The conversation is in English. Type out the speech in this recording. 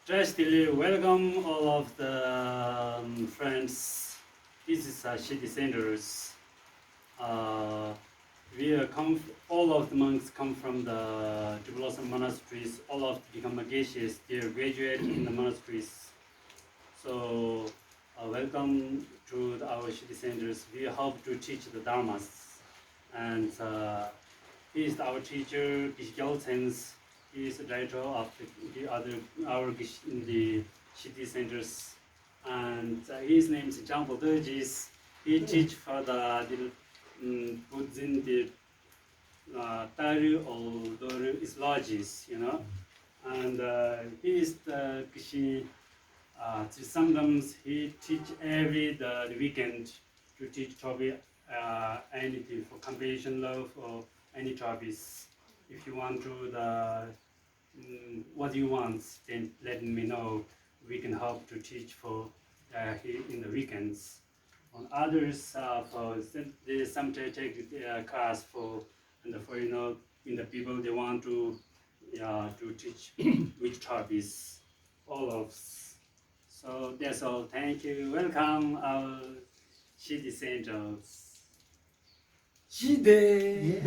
Justly welcome all of the friends. This is City Centers. Uh, all of the monks come from the Blossom monasteries. All of the become geshes. They graduate in the monasteries. So welcome to our City Centers. We hope to teach the dharmas, and he is our teacher, Gyaltens. He is the director of the other in the city centers, and his name is Zhang Bodejis. He teach for puts in the Taru or Doru is lodges, and he is the Kishi. Sometimes he teach every the weekend to teach Chobi anything for competition love or any topics. If you want to what you want, then let me know. We can help to teach for in the weekends. On others, for they sometimes take class for and for in the people they want to teach which topics, all of. So that's all. Thank you. Welcome our city centers. 시대.